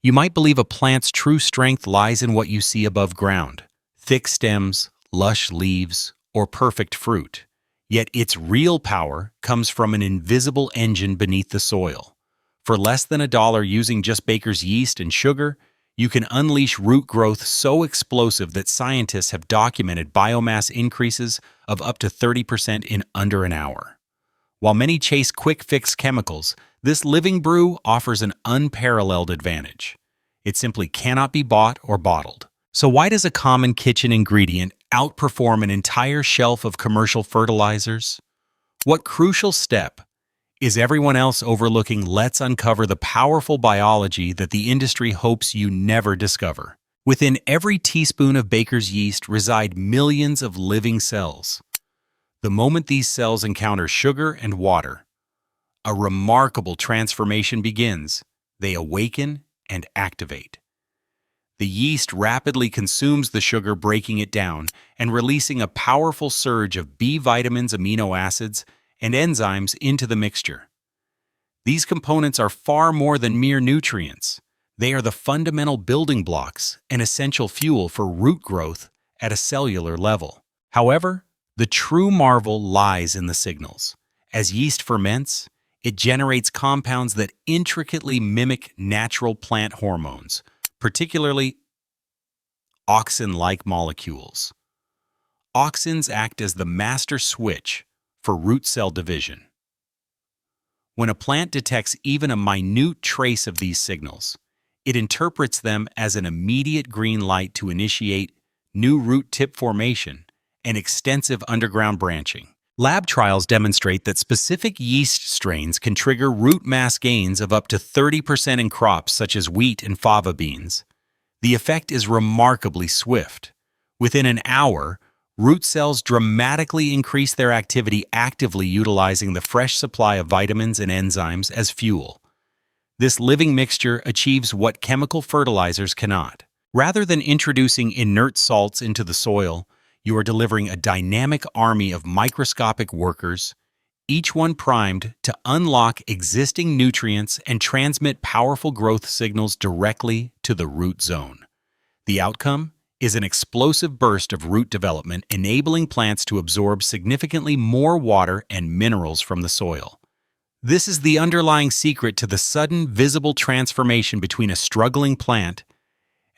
You might believe a plant's true strength lies in what you see above ground: thick stems, lush leaves, or perfect fruit. Yet its real power comes from an invisible engine beneath the soil. For less than $1 using just baker's yeast and sugar, you can unleash root growth so explosive that scientists have documented biomass increases of up to 30% in under an hour. While many chase quick-fix chemicals, this living brew offers an unparalleled advantage. It simply cannot be bought or bottled. So why does a common kitchen ingredient outperform an entire shelf of commercial fertilizers? What crucial step is everyone else overlooking? Let's uncover the powerful biology that the industry hopes you never discover. Within every teaspoon of baker's yeast reside millions of living cells. The moment these cells encounter sugar and water, a remarkable transformation begins. They awaken and activate. The yeast rapidly consumes the sugar, breaking it down and releasing a powerful surge of B vitamins, amino acids, and enzymes into the mixture. These components are far more than mere nutrients. They are the fundamental building blocks and essential fuel for root growth at a cellular level. However, the true marvel lies in the signals. As yeast ferments, it generates compounds that intricately mimic natural plant hormones, particularly auxin-like molecules. Auxins act as the master switch for root cell division. When a plant detects even a minute trace of these signals, it interprets them as an immediate green light to initiate new root tip formation and extensive underground branching. Lab trials demonstrate that specific yeast strains can trigger root mass gains of up to 30% in crops such as wheat and fava beans. The effect is remarkably swift. Within an hour, root cells dramatically increase their activity, actively utilizing the fresh supply of vitamins and enzymes as fuel. This living mixture achieves what chemical fertilizers cannot. Rather than introducing inert salts into the soil, you are delivering a dynamic army of microscopic workers, each one primed to unlock existing nutrients and transmit powerful growth signals directly to the root zone. The outcome is an explosive burst of root development, enabling plants to absorb significantly more water and minerals from the soil. This is the underlying secret to the sudden, visible transformation between a struggling plant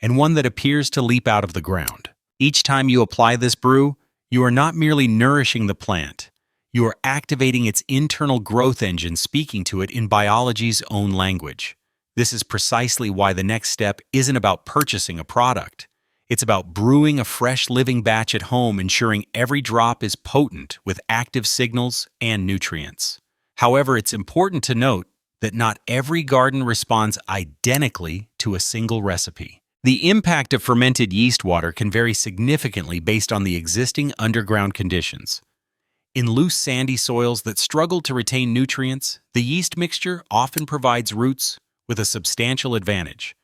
and one that appears to leap out of the ground. Each time you apply this brew, you are not merely nourishing the plant. You are activating its internal growth engine, speaking to it in biology's own language. This is precisely why the next step isn't about purchasing a product. It's about brewing a fresh living batch at home, ensuring every drop is potent with active signals and nutrients. However, it's important to note that not every garden responds identically to a single recipe. The impact of fermented yeast water can vary significantly based on the existing underground conditions. In loose, sandy soils that struggle to retain nutrients, the yeast mixture often provides roots with a substantial advantage,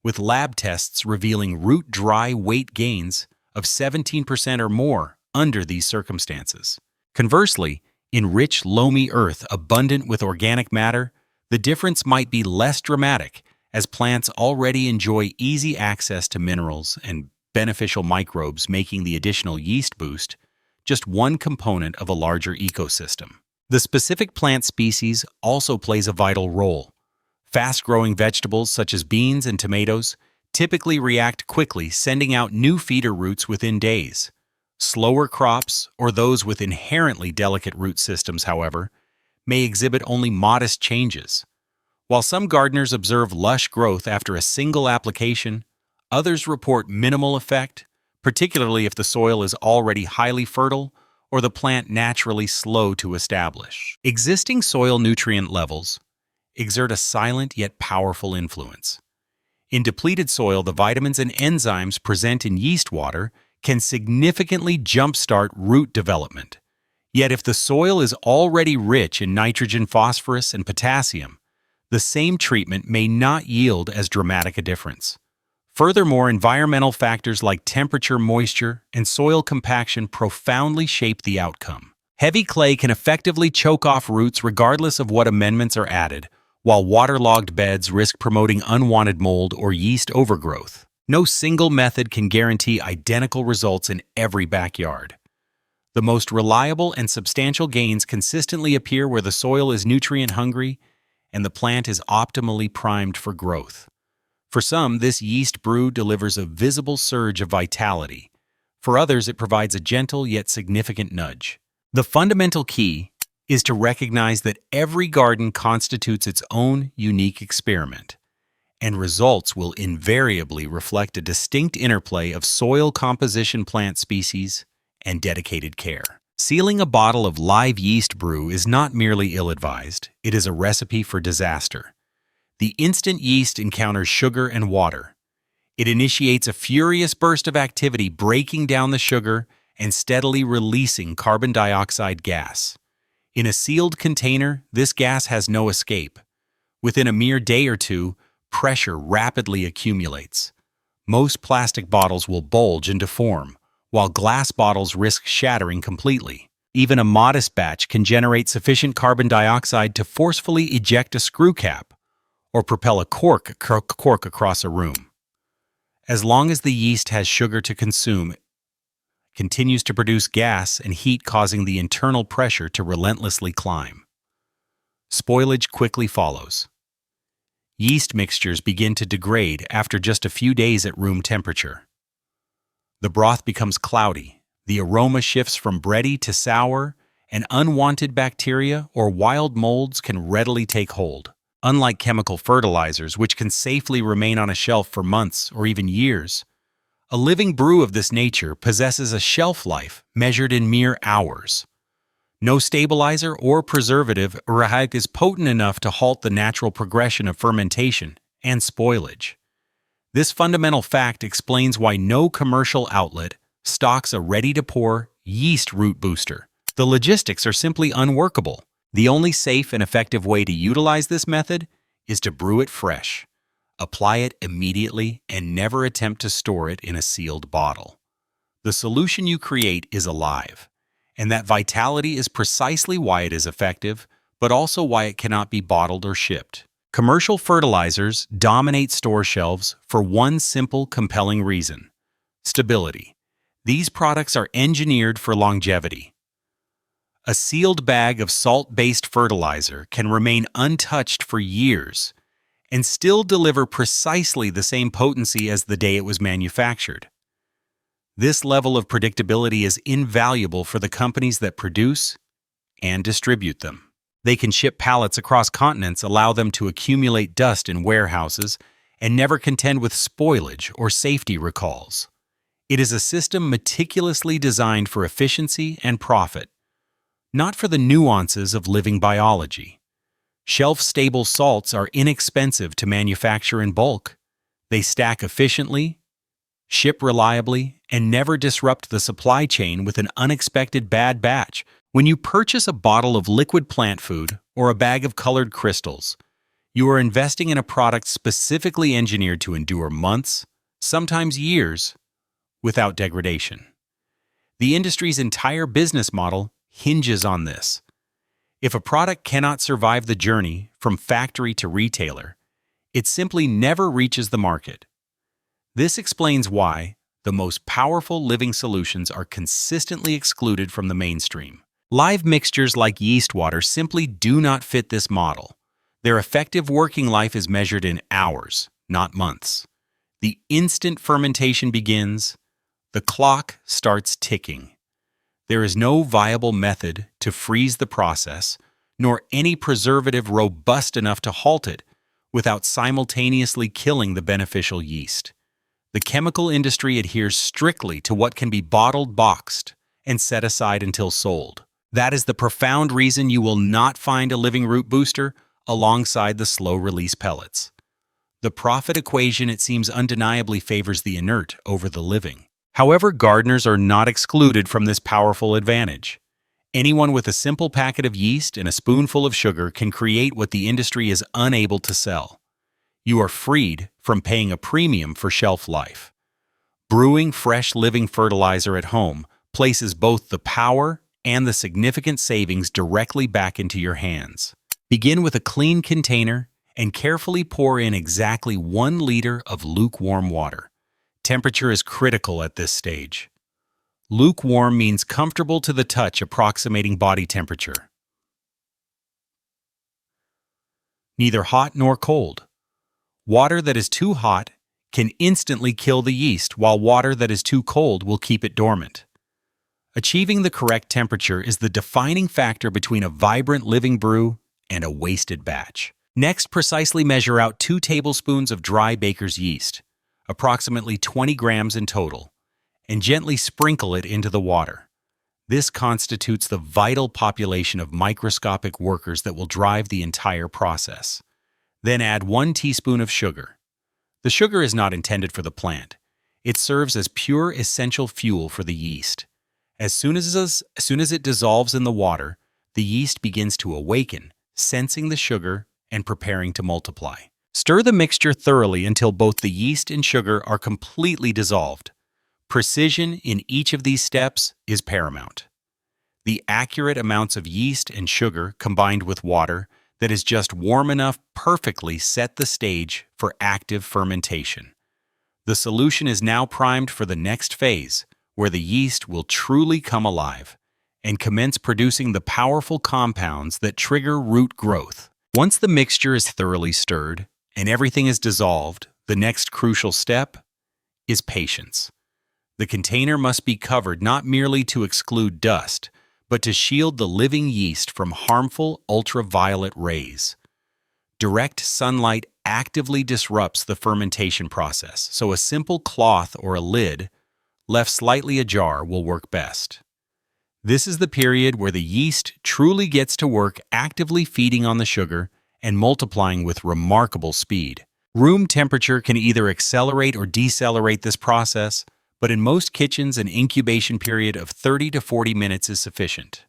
with lab tests revealing root dry weight gains of 17% or more under these circumstances. Conversely, in rich, loamy earth abundant with organic matter, the difference might be less dramatic, as plants already enjoy easy access to minerals and beneficial microbes, making the additional yeast boost just one component of a larger ecosystem. The specific plant species also plays a vital role. Fast-growing vegetables such as beans and tomatoes typically react quickly, sending out new feeder roots within days. Slower crops, or those with inherently delicate root systems, however, may exhibit only modest changes. While some gardeners observe lush growth after a single application, others report minimal effect, particularly if the soil is already highly fertile or the plant naturally slow to establish. Existing soil nutrient levels exert a silent yet powerful influence. In depleted soil, the vitamins and enzymes present in yeast water can significantly jumpstart root development. Yet if the soil is already rich in nitrogen, phosphorus, and potassium, the same treatment may not yield as dramatic a difference. Furthermore, environmental factors like temperature, moisture, and soil compaction profoundly shape the outcome. Heavy clay can effectively choke off roots regardless of what amendments are added, while waterlogged beds risk promoting unwanted mold or yeast overgrowth. No single method can guarantee identical results in every backyard. The most reliable and substantial gains consistently appear where the soil is nutrient-hungry and the plant is optimally primed for growth. For some, this yeast brew delivers a visible surge of vitality. For others, it provides a gentle yet significant nudge. The fundamental key is to recognize that every garden constitutes its own unique experiment, and results will invariably reflect a distinct interplay of soil composition, plant species, and dedicated care. Sealing a bottle of live yeast brew is not merely ill-advised, it is a recipe for disaster. The instant yeast encounters sugar and water. It initiates a furious burst of activity, breaking down the sugar and steadily releasing carbon dioxide gas. In a sealed container, this gas has no escape. Within a mere day or two, pressure rapidly accumulates. Most plastic bottles will bulge and deform, while glass bottles risk shattering completely. Even a modest batch can generate sufficient carbon dioxide to forcefully eject a screw cap or propel a cork across a room. As long as the yeast has sugar to consume, it continues to produce gas and heat, causing the internal pressure to relentlessly climb. Spoilage quickly follows. Yeast mixtures begin to degrade after just a few days at room temperature. The broth becomes cloudy, the aroma shifts from bready to sour, and unwanted bacteria or wild molds can readily take hold. Unlike chemical fertilizers, which can safely remain on a shelf for months or even years, a living brew of this nature possesses a shelf life measured in mere hours. No stabilizer or preservative is potent enough to halt the natural progression of fermentation and spoilage. This fundamental fact explains why no commercial outlet stocks a ready-to-pour yeast root booster. The logistics are simply unworkable. The only safe and effective way to utilize this method is to brew it fresh. Apply it immediately and never attempt to store it in a sealed bottle. The solution you create is alive, and that vitality is precisely why it is effective, but also why it cannot be bottled or shipped. Commercial fertilizers dominate store shelves for one simple, compelling reason: stability. These products are engineered for longevity. A sealed bag of salt-based fertilizer can remain untouched for years and still deliver precisely the same potency as the day it was manufactured. This level of predictability is invaluable for the companies that produce and distribute them. They can ship pallets across continents, allow them to accumulate dust in warehouses, and never contend with spoilage or safety recalls. It is a system meticulously designed for efficiency and profit, not for the nuances of living biology. Shelf-stable salts are inexpensive to manufacture in bulk. They stack efficiently, ship reliably, and never disrupt the supply chain with an unexpected bad batch. When you purchase a bottle of liquid plant food or a bag of colored crystals, you are investing in a product specifically engineered to endure months, sometimes years, without degradation. The industry's entire business model hinges on this. If a product cannot survive the journey from factory to retailer, it simply never reaches the market. This explains why the most powerful living solutions are consistently excluded from the mainstream. Live mixtures like yeast water simply do not fit this model. Their effective working life is measured in hours, not months. The instant fermentation begins, the clock starts ticking. There is no viable method to freeze the process, nor any preservative robust enough to halt it without simultaneously killing the beneficial yeast. The chemical industry adheres strictly to what can be bottled, boxed, and set aside until sold. That is the profound reason you will not find a living root booster alongside the slow-release pellets. The profit equation, it seems, undeniably favors the inert over the living. However, gardeners are not excluded from this powerful advantage. Anyone with a simple packet of yeast and a spoonful of sugar can create what the industry is unable to sell. You are freed from paying a premium for shelf life. Brewing fresh living fertilizer at home places both the power and the significant savings directly back into your hands. Begin with a clean container and carefully pour in exactly 1 liter of lukewarm water. Temperature is critical at this stage. Lukewarm means comfortable to the touch, approximating body temperature. Neither hot nor cold. Water that is too hot can instantly kill the yeast, while water that is too cold will keep it dormant. Achieving the correct temperature is the defining factor between a vibrant living brew and a wasted batch. Next, precisely measure out 2 tablespoons of dry baker's yeast, approximately 20 grams in total, and gently sprinkle it into the water. This constitutes the vital population of microscopic workers that will drive the entire process. Then add 1 teaspoon of sugar. The sugar is not intended for the plant. It serves as pure essential fuel for the yeast. As soon as it dissolves in the water, the yeast begins to awaken, sensing the sugar and preparing to multiply. Stir the mixture thoroughly until both the yeast and sugar are completely dissolved. Precision in each of these steps is paramount. The accurate amounts of yeast and sugar combined with water that is just warm enough perfectly set the stage for active fermentation. The solution is now primed for the next phase, where the yeast will truly come alive and commence producing the powerful compounds that trigger root growth. Once the mixture is thoroughly stirred and everything is dissolved, the next crucial step is patience. The container must be covered not merely to exclude dust, but to shield the living yeast from harmful ultraviolet rays. Direct sunlight actively disrupts the fermentation process, so a simple cloth or a lid, left slightly ajar, will work best. This is the period where the yeast truly gets to work, actively feeding on the sugar and multiplying with remarkable speed. Room temperature can either accelerate or decelerate this process, but in most kitchens an incubation period of 30 to 40 minutes is sufficient.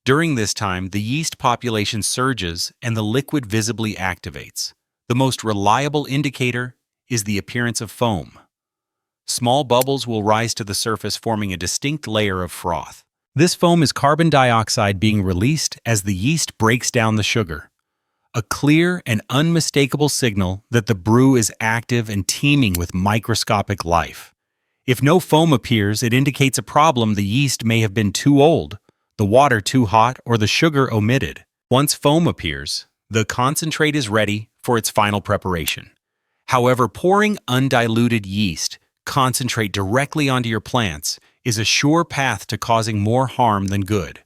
During this time, the yeast population surges and the liquid visibly activates. The most reliable indicator is the appearance of foam. Small bubbles will rise to the surface, forming a distinct layer of froth. This foam is carbon dioxide being released as the yeast breaks down the sugar. A clear and unmistakable signal that the brew is active and teeming with microscopic life. If no foam appears, it indicates a problem. The yeast may have been too old, the water too hot, or the sugar omitted. Once foam appears, the concentrate is ready for its final preparation. However, pouring undiluted yeast concentrate directly onto your plants is a sure path to causing more harm than good.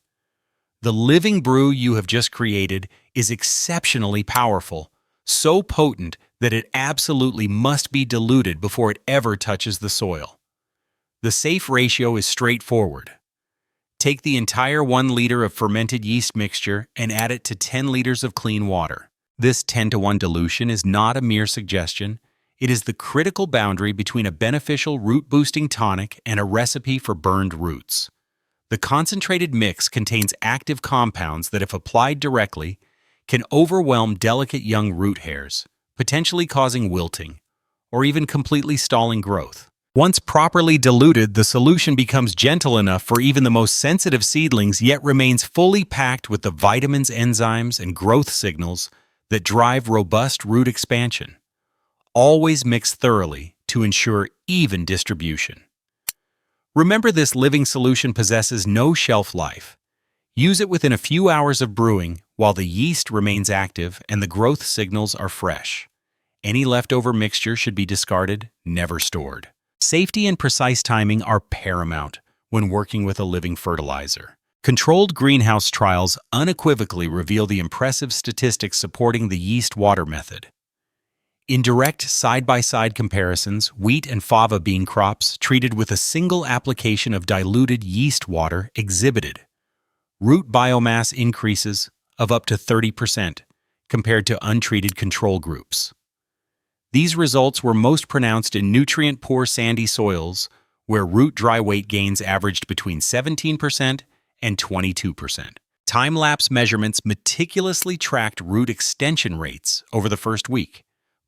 The living brew you have just created is exceptionally powerful, so potent that it absolutely must be diluted before it ever touches the soil. The safe ratio is straightforward. Take the entire 1 liter of fermented yeast mixture and add it to 10 liters of clean water. This 10-to-1 dilution is not a mere suggestion. It is the critical boundary between a beneficial root-boosting tonic and a recipe for burned roots. The concentrated mix contains active compounds that, if applied directly, can overwhelm delicate young root hairs, potentially causing wilting, or even completely stalling growth. Once properly diluted, the solution becomes gentle enough for even the most sensitive seedlings, yet remains fully packed with the vitamins, enzymes, and growth signals that drive robust root expansion. Always mix thoroughly to ensure even distribution. Remember, this living solution possesses no shelf life. Use it within a few hours of brewing while the yeast remains active and the growth signals are fresh. Any leftover mixture should be discarded, never stored. Safety and precise timing are paramount when working with a living fertilizer. Controlled greenhouse trials unequivocally reveal the impressive statistics supporting the yeast-water method. In direct side-by-side comparisons, wheat and fava bean crops treated with a single application of diluted yeast water exhibited root biomass increases of up to 30% compared to untreated control groups. These results were most pronounced in nutrient-poor sandy soils, where root dry weight gains averaged between 17% and 22%. Time-lapse measurements meticulously tracked root extension rates over the first week.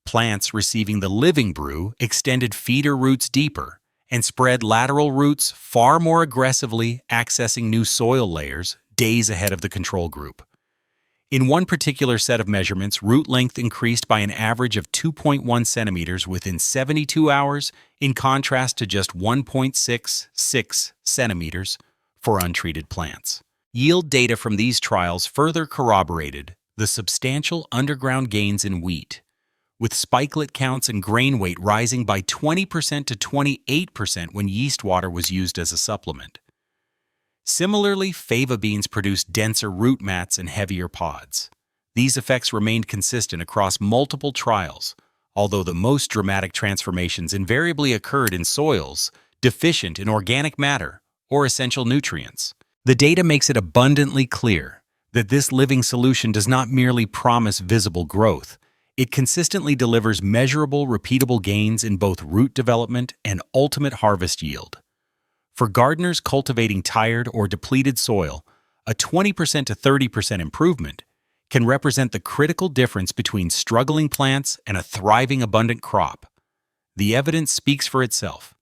Plants receiving the living brew extended feeder roots deeper and spread lateral roots far more aggressively, accessing new soil layers days ahead of the control group. In one particular set of measurements, root length increased by an average of 2.1 centimeters within 72 hours, in contrast to just 1.66 centimeters for untreated plants. Yield data from these trials further corroborated the substantial underground gains in wheat, with spikelet counts and grain weight rising by 20% to 28% when yeast water was used as a supplement. Similarly, fava beans produced denser root mats and heavier pods. These effects remained consistent across multiple trials, although the most dramatic transformations invariably occurred in soils deficient in organic matter or essential nutrients. The data makes it abundantly clear that this living solution does not merely promise visible growth. It consistently delivers measurable, repeatable gains in both root development and ultimate harvest yield. For gardeners cultivating tired or depleted soil, a 20% to 30% improvement can represent the critical difference between struggling plants and a thriving, abundant crop. The evidence speaks for itself.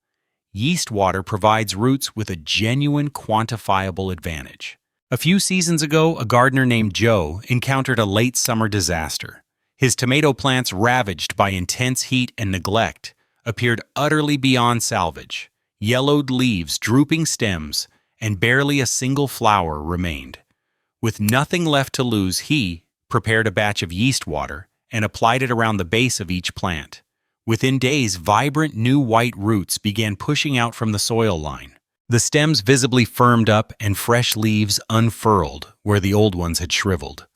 Yeast water provides roots with a genuine, quantifiable advantage. A few seasons ago, a gardener named Joe encountered a late summer disaster. His tomato plants, ravaged by intense heat and neglect, appeared utterly beyond salvage. Yellowed leaves, drooping stems, and barely a single flower remained. With nothing left to lose, he prepared a batch of yeast water and applied it around the base of each plant. Within days, vibrant new white roots began pushing out from the soil line. The stems visibly firmed up and fresh leaves unfurled where the old ones had shriveled.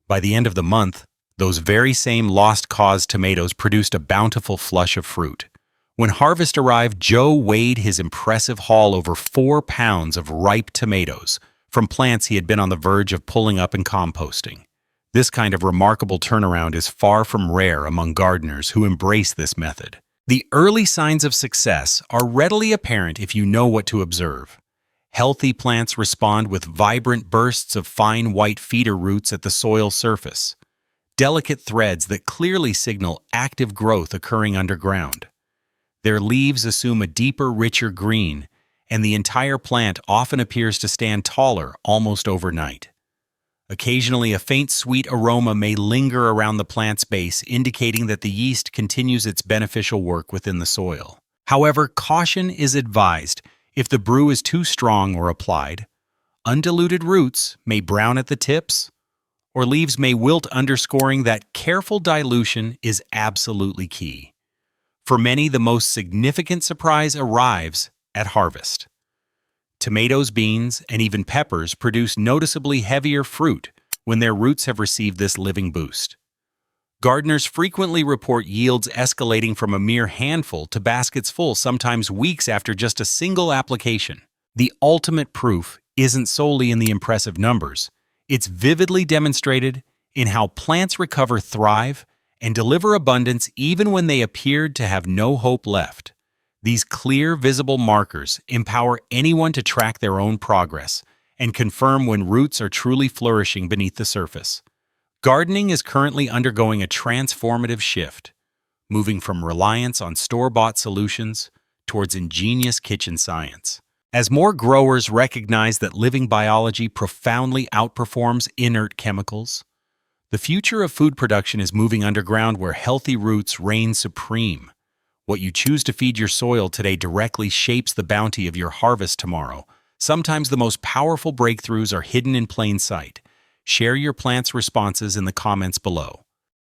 By the end of the month, those very same lost-cause tomatoes produced a bountiful flush of fruit. When harvest arrived, Joe weighed his impressive haul over 4 pounds of ripe tomatoes from plants he had been on the verge of pulling up and composting. This kind of remarkable turnaround is far from rare among gardeners who embrace this method. The early signs of success are readily apparent if you know what to observe. Healthy plants respond with vibrant bursts of fine white feeder roots at the soil surface, delicate threads that clearly signal active growth occurring underground. Their leaves assume a deeper, richer green, and the entire plant often appears to stand taller almost overnight. Occasionally, a faint sweet aroma may linger around the plant's base, indicating that the yeast continues its beneficial work within the soil. However, caution is advised if the brew is too strong or applied. Undiluted roots may brown at the tips, or leaves may wilt, underscoring that careful dilution is absolutely key. For many, the most significant surprise arrives at harvest. Tomatoes, beans, and even peppers produce noticeably heavier fruit when their roots have received this living boost. Gardeners frequently report yields escalating from a mere handful to baskets full, sometimes weeks after just a single application. The ultimate proof isn't solely in the impressive numbers. It's vividly demonstrated in how plants recover, thrive, and deliver abundance even when they appeared to have no hope left. These clear, visible markers empower anyone to track their own progress and confirm when roots are truly flourishing beneath the surface. Gardening is currently undergoing a transformative shift, moving from reliance on store-bought solutions towards ingenious kitchen science. As more growers recognize that living biology profoundly outperforms inert chemicals, the future of food production is moving underground, where healthy roots reign supreme. What you choose to feed your soil today directly shapes the bounty of your harvest tomorrow. Sometimes the most powerful breakthroughs are hidden in plain sight. Share your plant's responses in the comments below.